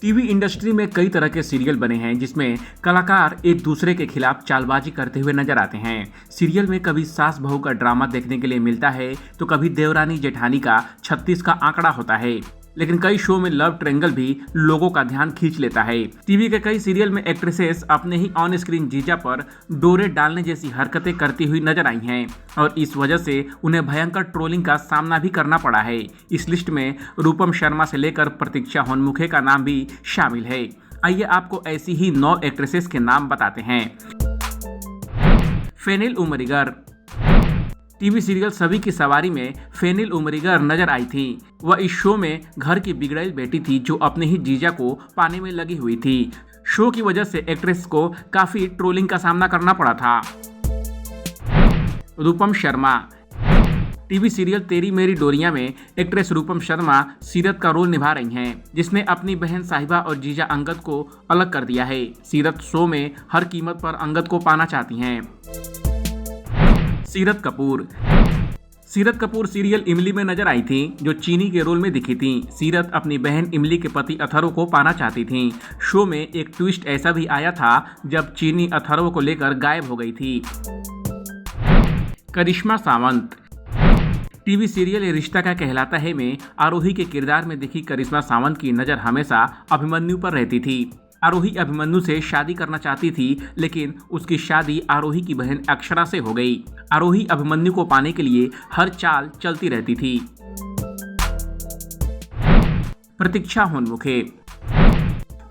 TV industry में कई तरह के सीरियल बने हैं जिसमें कलाकार एक दूसरे के खिलाफ चालबाजी करते हुए नजर आते हैं। सीरियल में कभी सास बहू का ड्रामा देखने के लिए मिलता है तो कभी देवरानी जेठानी का 36 का आंकड़ा होता है, लेकिन कई शो में लव ट्रायंगल भी लोगों का ध्यान खींच लेता है। टीवी के कई सीरियल में एक्ट्रेसेस अपने ही ऑन स्क्रीन जीजा पर डोरे डालने जैसी हरकतें करती हुई नजर आई हैं और इस वजह से उन्हें भयंकर ट्रोलिंग का सामना भी करना पड़ा है। इस लिस्ट में रूपम शर्मा से लेकर प्रतीक्षा होनमुखे का नाम भी शामिल है। आइए आपको ऐसी ही 9 एक्ट्रेसेस के नाम बताते हैं। फेनिल उमरिगर। टीवी सीरियल सभी की सवारी में फेनिल उमरिगर नजर आई थी। वह इस शो में घर की बिगड़ैल बेटी थी जो अपने ही जीजा को पाने में लगी हुई थी। शो की वजह से एक्ट्रेस को काफी ट्रोलिंग का सामना करना पड़ा था। रूपम शर्मा। टीवी सीरियल तेरी मेरी डोरिया में एक्ट्रेस रूपम शर्मा सीरत का रोल निभा रही हैं, जिसने अपनी बहन साहिबा और जीजा अंगद को अलग कर दिया है। सीरत शो में हर कीमत पर अंगद को पाना चाहती हैं। सीरत कपूर। सीरत कपूर सीरियल इमली में नजर आई थी जो चीनी के रोल में दिखी थी। सीरत अपनी बहन इमली के पति अथर्व को पाना चाहती थी। शो में एक ट्विस्ट ऐसा भी आया था जब चीनी अथर्व को लेकर गायब हो गई थी। करिश्मा सावंत। टीवी सीरियल ये रिश्ता क्या कहलाता है में आरोही के किरदार में दिखी करिश्मा सावंत की नज़र हमेशा अभिमन्यु पर रहती थी। आरोही अभिमन्यु से शादी करना चाहती थी, लेकिन उसकी शादी आरोही की बहन अक्षरा से हो गई। आरोही अभिमन्यु को पाने के लिए हर चाल चलती रहती थी। प्रतीक्षा होनमुखे।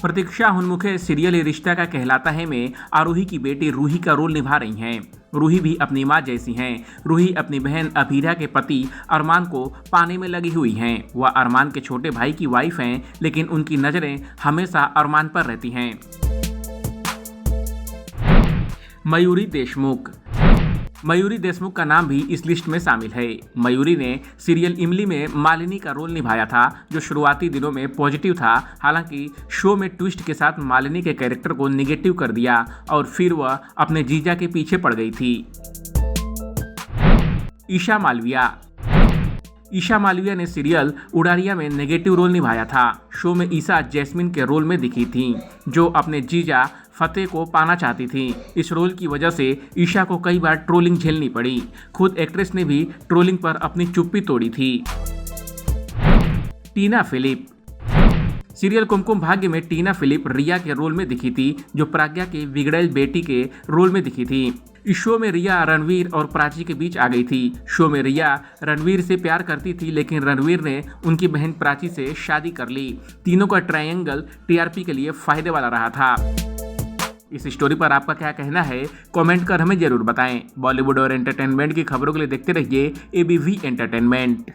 प्रतीक्षा होनमुखे सीरियल ये रिश्ता का कहलाता है में आरोही की बेटी रूही का रोल निभा रही हैं। रूही भी अपनी माँ जैसी हैं। रूही अपनी बहन अभीरा के पति अरमान को पाने में लगी हुई हैं। वह अरमान के छोटे भाई की वाइफ हैं, लेकिन उनकी नज़रें हमेशा अरमान पर रहती हैं। मयूरी देशमुख। मयूरी देशमुख का नाम भी इस लिस्ट में शामिल है। मयूरी ने सीरियल इमली में मालिनी का रोल निभाया था जो शुरुआती दिनों में पॉजिटिव था। हालांकि शो में ट्विस्ट के साथ मालिनी के कैरेक्टर को निगेटिव कर दिया और फिर वह अपने जीजा के पीछे पड़ गई थी। ईशा मालविया। ईशा मालविया ने सीरियल उड़ारिया में नेगेटिव रोल निभाया था। शो में ईशा जैस्मिन के रोल में दिखी थी जो अपने जीजा फतेह को पाना चाहती थी। इस रोल की वजह से ईशा को कई बार ट्रोलिंग झेलनी पड़ी। खुद एक्ट्रेस ने भी ट्रोलिंग पर अपनी चुप्पी तोड़ी थी। टीना फिलिप। सीरियल कुमकुम भाग्य में टीना फिलिप रिया के रोल में दिखी थी जो प्राज्ञा के बिगड़ैल बेटी के रोल में दिखी थी। इस शो में रिया रणवीर और प्राची के बीच आ गई थी। शो में रिया रणवीर से प्यार करती थी, लेकिन रणवीर ने उनकी बहन प्राची से शादी कर ली। तीनों का ट्रायंगल टीआरपी के लिए फायदे वाला रहा था। इस स्टोरी पर आपका क्या कहना है कमेंट कर हमें जरूर बताएं। बॉलीवुड और एंटरटेनमेंट की खबरों के लिए देखते रहिए एबीवी एंटरटेनमेंट।